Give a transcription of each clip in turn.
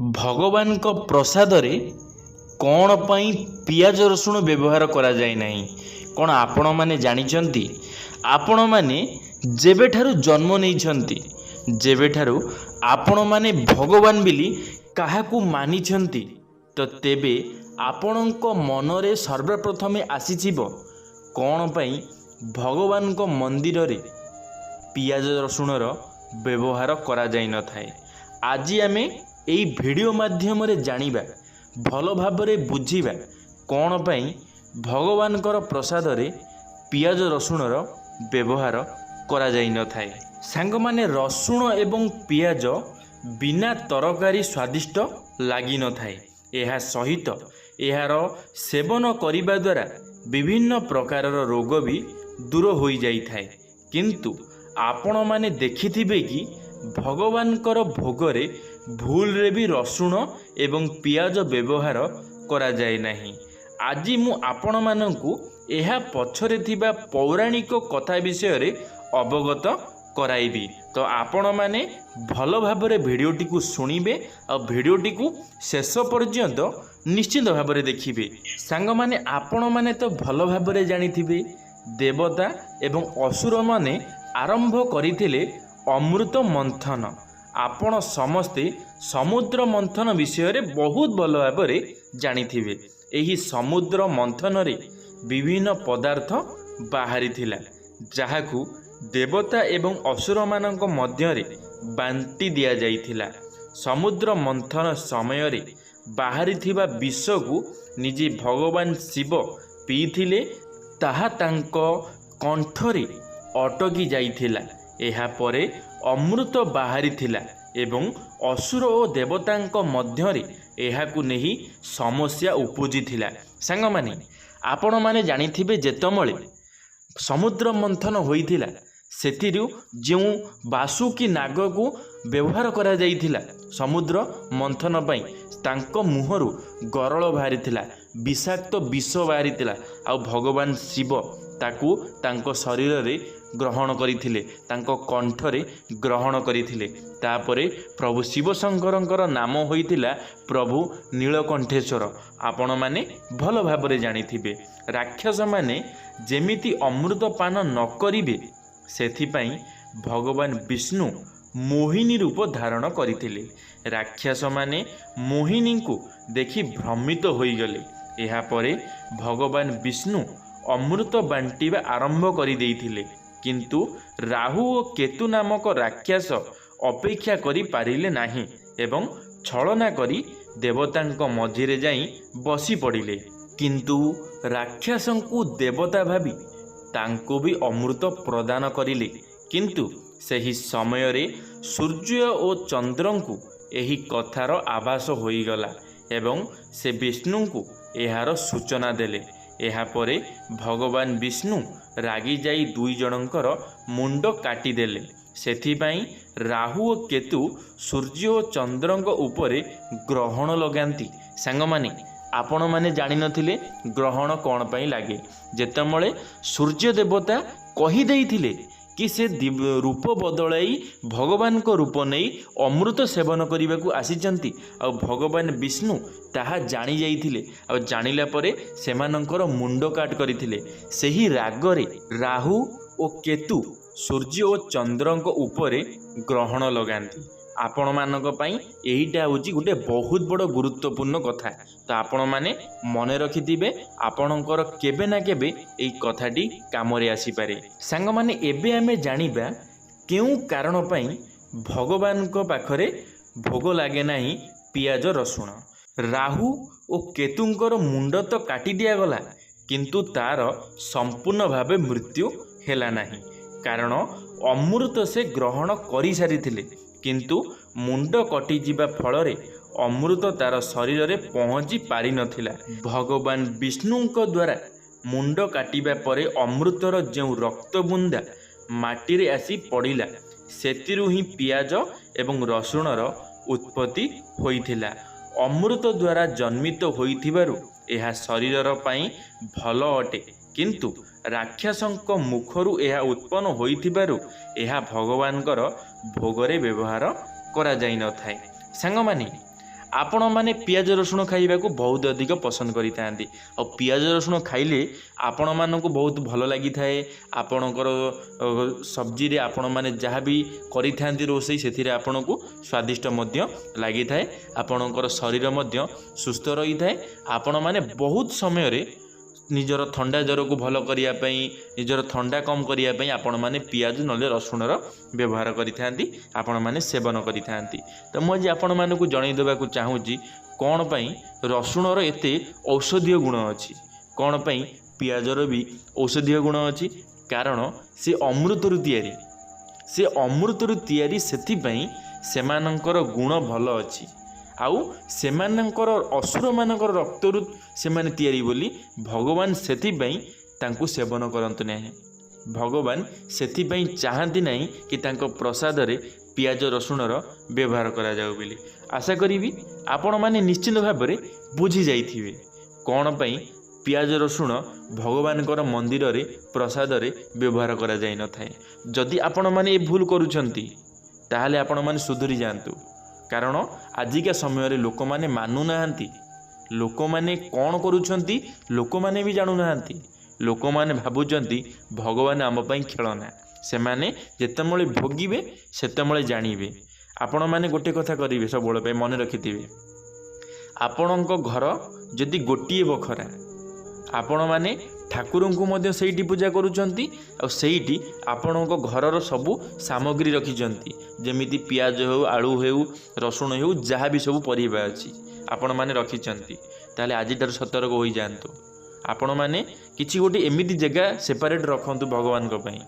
ଭଗବାନଙ୍କ ପ୍ରସାଦରେ କ'ଣ ପାଇଁ ପିଆଜ ରସୁଣ ବ୍ୟବହାର କରାଯାଏ ନାହିଁ? କ'ଣ ଆପଣମାନେ ଜାଣିଛନ୍ତି? ଆପଣମାନେ ଯେବେଠାରୁ ଜନ୍ମ ନେଇଛନ୍ତି, ଯେବେଠାରୁ ଆପଣମାନେ ଭଗବାନ ବୋଲି କାହାକୁ ମାନିଛନ୍ତି, ତ ତେବେ ଆପଣଙ୍କ ମନରେ ସର୍ବପ୍ରଥମେ ଆସିଯିବ କ'ଣ ପାଇଁ ଭଗବାନଙ୍କ ମନ୍ଦିରରେ ପିଆଜ ରସୁଣର ବ୍ୟବହାର କରାଯାଇନଥାଏ। ଆଜି ଆମେ ଏହି ଭିଡ଼ିଓ ମାଧ୍ୟମରେ ଜାଣିବା, ଭଲ ଭାବରେ ବୁଝିବା କ'ଣ ପାଇଁ ଭଗବାନଙ୍କର ପ୍ରସାଦରେ ପିଆଜ ରସୁଣର ବ୍ୟବହାର କରାଯାଇନଥାଏ। ସାଙ୍ଗମାନେ, ରସୁଣ ଏବଂ ପିଆଜ ବିନା ତରକାରୀ ସ୍ୱାଦିଷ୍ଟ ଲାଗିନଥାଏ। ଏହା ସହିତ ଏହାର ସେବନ କରିବା ଦ୍ୱାରା ବିଭିନ୍ନ ପ୍ରକାରର ରୋଗ ବି ଦୂର ହୋଇଯାଇଥାଏ। କିନ୍ତୁ ଆପଣମାନେ ଦେଖିଥିବେ କି ଭଗବାନଙ୍କର ଭୋଗରେ ଭୁଲରେ ବି ରସୁଣ ଏବଂ ପିଆଜ ବ୍ୟବହାର କରାଯାଏ ନାହିଁ। ଆଜି ମୁଁ ଆପଣମାନଙ୍କୁ ଏହା ପଛରେ ଥିବା ପୌରାଣିକ କଥା ବିଷୟରେ ଅବଗତ କରାଇବି। ତ ଆପଣମାନେ ଭଲ ଭାବରେ ଭିଡ଼ିଓଟିକୁ ଶୁଣିବେ ଆଉ ଭିଡ଼ିଓଟିକୁ ଶେଷ ପର୍ଯ୍ୟନ୍ତ ନିଶ୍ଚିତ ଭାବରେ ଦେଖିବେ। ସାଙ୍ଗମାନେ, ଆପଣମାନେ ତ ଭଲ ଭାବରେ ଜାଣିଥିବେ ଦେବତା ଏବଂ ଅସୁରମାନେ ଆରମ୍ଭ କରିଥିଲେ ଅମୃତ ମନ୍ଥନ। ଆପଣ ସମସ୍ତେ ସମୁଦ୍ର ମନ୍ଥନ ବିଷୟରେ ବହୁତ ଭଲ ଭାବରେ ଜାଣିଥିବେ। ଏହି ସମୁଦ୍ର ମନ୍ଥନରେ ବିଭିନ୍ନ ପଦାର୍ଥ ବାହାରିଥିଲା, ଯାହାକୁ ଦେବତା ଏବଂ ଅସୁରମାନଙ୍କ ମଧ୍ୟରେ ବାଣ୍ଟି ଦିଆଯାଇଥିଲା। ସମୁଦ୍ର ମନ୍ଥନ ସମୟରେ ବାହାରିଥିବା ବିଷକୁ ନିଜେ ଭଗବାନ ଶିବ ପିଇଥିଲେ। ତାହା ତାଙ୍କ କଣ୍ଠରେ ଅଟକି ଯାଇଥିଲା। ଏହାପରେ ଅମୃତ ବାହାରିଥିଲା ଏବଂ ଅସୁର ଓ ଦେବତାଙ୍କ ମଧ୍ୟରେ ଏହାକୁ ନେଇ ସମସ୍ୟା ଉପୁଜିଥିଲା। ସାଙ୍ଗମାନେ, ଆପଣମାନେ ଜାଣିଥିବେ ଯେତେବେଳେ ସମୁଦ୍ର ମନ୍ଥନ ହୋଇଥିଲା, ସେଥିରୁ ଯେଉଁ ବାସୁକି ନାଗକୁ ବ୍ୟବହାର କରାଯାଇଥିଲା ସମୁଦ୍ର ମନ୍ଥନ ପାଇଁ, ତାଙ୍କ ମୁହଁରୁ ଗରଳ ବାହାରିଥିଲା, ବିଷାକ୍ତ ବିଷ ବାହାରିଥିଲା। ଆଉ ଭଗବାନ ଶିବ ତାକୁ ତାଙ୍କ ଶରୀରରେ ଗ୍ରହଣ କରିଥିଲେ, ତାଙ୍କ କଣ୍ଠରେ ଗ୍ରହଣ କରିଥିଲେ। ତାପରେ ପ୍ରଭୁ ଶିବଶଙ୍କରଙ୍କର ନାମ ହୋଇଥିଲା ପ୍ରଭୁ ନୀଳକଣ୍ଠେଶ୍ୱର। ଆପଣମାନେ ଭଲ ଭାବରେ ଜାଣିଥିବେ ରାକ୍ଷସମାନେ ଯେମିତି ଅମୃତ ପାନ ନ କରିବେ, ସେଥିପାଇଁ ଭଗବାନ ବିଷ୍ଣୁ ମୋହିନୀ ରୂପ ଧାରଣ କରିଥିଲେ। ରାକ୍ଷସମାନେ ମୋହିନୀଙ୍କୁ ଦେଖି ଭ୍ରମିତ ହୋଇଗଲେ। ଏହାପରେ ଭଗବାନ ବିଷ୍ଣୁ ଅମୃତ ବାଣ୍ଟିବା ଆରମ୍ଭ କରିଦେଇଥିଲେ। କିନ୍ତୁ ରାହୁ ଓ କେତୁ ନାମକ ରାକ୍ଷସ ଅପେକ୍ଷା କରି ପାରିଲେ ନାହିଁ ଏବଂ ଛଳନା କରି ଦେବତାଙ୍କ ମଝିରେ ଯାଇ ବସି ପଡ଼ିଲେ। କିନ୍ତୁ ରାକ୍ଷସଙ୍କୁ ଦେବତା ଭାବି ତାଙ୍କୁ ବି ଅମୃତ ପ୍ରଦାନ କରିଲେ। କିନ୍ତୁ ସେହି ସମୟରେ ସୂର୍ଯ୍ୟ ଓ ଚନ୍ଦ୍ରଙ୍କୁ ଏହି କଥାର ଆଭାସ ହୋଇଗଲା ଏବଂ ସେ ବିଷ୍ଣୁଙ୍କୁ ଏହାର ସୂଚନା ଦେଲେ। ଏହାପରେ ଭଗବାନ ବିଷ୍ଣୁ ରାଗି ଯାଇ ଦୁଇ ଜଣଙ୍କର ମୁଣ୍ଡ କାଟିଦେଲେ। ସେଥିପାଇଁ ରାହୁ ଓ କେତୁ ସୂର୍ଯ୍ୟ ଓ ଚନ୍ଦ୍ରଙ୍କ ଉପରେ ଗ୍ରହଣ ଲଗାନ୍ତି। ସାଙ୍ଗମାନେ, ଆପଣମାନେ ଜାଣିନଥିଲେ ଗ୍ରହଣ କ'ଣ ପାଇଁ ଲାଗେ? ଯେତେବେଳେ ସୂର୍ଯ୍ୟ ଦେବତା କହିଦେଇଥିଲେ କି ସେ ରୂପ ବଦଳାଇ ଭଗବାନଙ୍କ ରୂପ ନେଇ ଅମୃତ ସେବନ କରିବାକୁ ଆସିଛନ୍ତି, ଆଉ ଭଗବାନ ବିଷ୍ଣୁ ତାହା ଜାଣି ଯାଇଥିଲେ। ଆଉ ଜାଣିଲା ପରେ ସେମାନଙ୍କର ମୁଣ୍ଡ କାଟ କରିଥିଲେ। ସେହି ରାଗରେ ରାହୁ ଓ କେତୁ ସୂର୍ଯ୍ୟ ଓ ଚନ୍ଦ୍ରଙ୍କ ଉପରେ ଗ୍ରହଣ ଲଗାନ୍ତି। ଆପଣମାନଙ୍କ ପାଇଁ ଏଇଟା ହେଉଛି ଗୋଟେ ବହୁତ ବଡ଼ ଗୁରୁତ୍ୱପୂର୍ଣ୍ଣ କଥା। ତ ଆପଣମାନେ ମନେ ରଖିଥିବେ, ଆପଣଙ୍କର କେବେ ନା କେବେ ଏଇ କଥାଟି କାମରେ ଆସିପାରେ। ସାଙ୍ଗମାନେ, ଏବେ ଆମେ ଜାଣିବା କେଉଁ କାରଣ ପାଇଁ ଭଗବାନଙ୍କ ପାଖରେ ଭୋଗ ଲାଗେ ନାହିଁ ପିଆଜ ରସୁଣ। ରାହୁ ଓ କେତୁଙ୍କର ମୁଣ୍ଡ ତ କାଟି ଦିଆଗଲା, କିନ୍ତୁ ତାର ସମ୍ପୂର୍ଣ୍ଣ ଭାବେ ମୃତ୍ୟୁ ହେଲା ନାହିଁ। କାରଣ ଅମୃତ ସେ ଗ୍ରହଣ କରିସାରିଥିଲେ, କିନ୍ତୁ ମୁଣ୍ଡ କଟିଯିବା ଫଳରେ ଅମୃତ ତାର ଶରୀରରେ ପହଞ୍ଚି ପାରିନଥିଲା। ଭଗବାନ ବିଷ୍ଣୁଙ୍କ ଦ୍ୱାରା ମୁଣ୍ଡ କାଟିବା ପରେ ଅମୃତର ଯେଉଁ ରକ୍ତ ବୁନ୍ଦା ମାଟିରେ ଆସି ପଡ଼ିଲା, ସେଥିରୁ ହିଁ ପିଆଜ ଏବଂ ରସୁଣର ଉତ୍ପତ୍ତି ହୋଇଥିଲା। ଅମୃତ ଦ୍ୱାରା ଜନ୍ମିତ ହୋଇଥିବାରୁ ଏହା ଶରୀରର ପାଇଁ ଭଲ ଅଟେ, କିନ୍ତୁ ରାକ୍ଷସଙ୍କ ମୁଖରୁ ଏହା ଉତ୍ପନ୍ନ ହୋଇଥିବାରୁ ଏହା ଭଗବାନଙ୍କର ଭୋଗରେ ବ୍ୟବହାର କରାଯାଇନଥାଏ। ସାଙ୍ଗମାନେ, आपण मैंने पियाज रसुण खाइबा बहुत अधिक पसंद करिथांती और पियाज रसुण खाइले आपण मानक बहुत भल लगी थाए आपणकर सब्जी रे आपण माने जहाँ भी करिथांती रोषई से आपण को स्वादिष्ट मध्य लगी थाए आपणकर शरीर मध्य सुस्थ रही थाए आपण माने बहुत समय रे निजर थंडा ज्वर को भल करने निजर थंडा कम करने आपण मैंने पियाज ना रसुणर व्यवहार करिथांती आपण मैंने सेवन करिथांती। तो मुझे आपण मानक जनईदेवाक चाहूँगी कौन पाई रसुणर एते औषधीय गुण अच्छी कौन पाई पियाजर भी औषधीय गुण अच्छी कारण से अमृतरु तैयारी से अमृतरु तैयारी सेथिपाई सेमानंकर गुण भल अच्छी आउ सेमानंकर असुर मानकर रक्तरु सेमाने तैयारी बोली भगवान सेथिपाई तांकु सेवन करंतु नहीं भगवान सेथिपाई चाहती नहीं कि तांको प्रसाद रे पियाज रसुणर व्यवहार करा जाऊ बोली आशा करी आपण माने निश्चित भाव में बुझी जाइथिबे कौन पाई पियाज रसुण भगवान मंदिर रे प्रसाद रे व्यवहार करा जाई न थाए जदि आपण माने ए भूल करूछंती ताहाले आपण माने सुधरी जांतु कारण आजिका समय रे लोक माने मानु नाहंती लोक माने कौन करूछंती लोक माने भी जानु नाहंती लोक माने भाबुचंती भगवान आम पई खेलना से माने जेतमळे भोगिबे सेतमळे जानिबे आपण माने गोटे कथा करिवे सब बळ मन रखिथिबे आपणक घर जदि गोटिए बखरा आपण माने ठाकुर को मध्य सेठी पूजा करूचंती और सेठी आपणक घरर सबु सामग्री रखिचंती जेमिति पियाज हो आलू हो रसुण हो जहाँ भी सब परिबा अछि आपण माने रखिचंती ताले आजिटार सतर्क होई जांतु आपण माने किछि गोटे एमिति जगह सेपरेट रखंतु भगवान को पई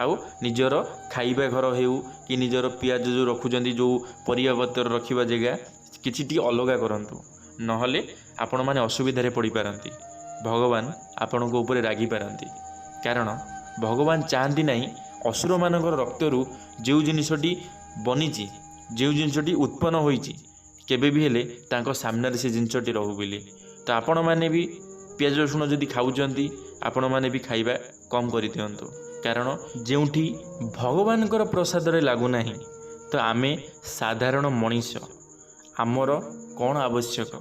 आउ निजर खाइबा घर हो कि निजर पियाज जो रखुचंती जो परिबा पत्र रखिबा जगह किछि टी अलगा करंतु नहले आपण माने असुविधा रे पड़ी पारंती भगवान आपण को ऊपर रागी पारंती कारण भगवान चाहती नहीं असुर मानकर रक्तरु जो जिनसटी बनीची जो जिनसटी उत्पन्न होईची केबे भी हेले तांको सामने से जिनसटी रहू बोली तो आपण माने भी पियाज रसुण जदि खाऊचंती आपण माने भी खाइबा कम करि दियंतु कारण जेउठी भगवानकर प्रसाद रे लागू नाही तो आमे साधारण मनीष आमर कौन आवश्यक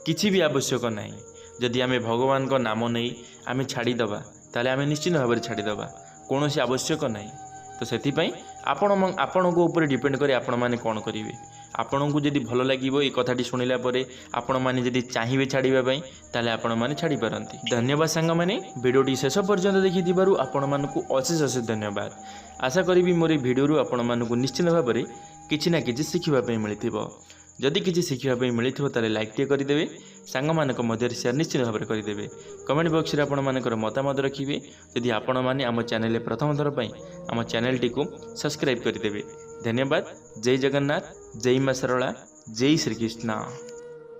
किछि भी आवश्यक नाही जदि आमे भगवान को नाम नहीं आमे छाड़ीदबा ताले आमे निश्चित भाव में छाड़ीदबा कौन सी आवश्यक नहीं तो सेथिपाई आपण को ऊपर डिपेंड करे आपण माने कौन करिवे आपण को जदि भल लागिवो ए कथाटी सुनिला परे आपण माने जदि चाहिबे छाड़ीबा पई ताले आपण माने छाड़ी पारंती। धन्यवाद सांग माने वीडियोटी शेष पर्यंत देखि दिबारु आपण मानकु अशेष अशेष धन्यवाद। आशा करी मोर वीडियो आपण मानकु निश्चित भाव में किछि ना किछि शिखिबा पई मिलिथिबो जदि किसी शिखा मिली ताले लाइक टे करदे सांग मानक मध्य शेयर निश्चित भाव में करदे कमेंट बॉक्स रे आपण मानकर मतामत रखिए जदि आपण माने आम चैनल प्रथम थर पई आम चैनल टी को सब्सक्राइब करदे। धन्यवाद। जय जगन्नाथ, जय मां सरला, जय श्री कृष्ण।